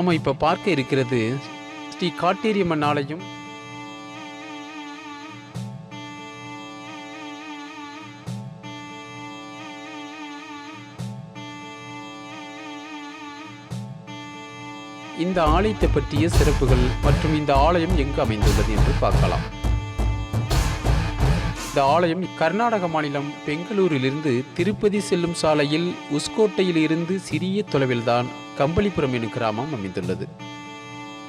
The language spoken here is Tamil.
நாம இப்ப பார்க்க இருக்கிறது ஸ்ரீ காட்டேரியம்மன் ஆலயம். இந்த ஆலயத்தை பற்றிய சிறப்புகள் மற்றும் இந்த ஆலயம் எங்கு அமைந்துள்ளது என்று பார்க்கலாம். இந்த ஆலயம் கர்நாடக மாநிலம் பெங்களூரிலிருந்து திருப்பதி செல்லும் சாலையில் உஸ்கோட்டையில் இருந்து சிறிய தொலைவில்தான் கம்பளிபுரம் எனும் கிராமம் அமைந்துள்ளது.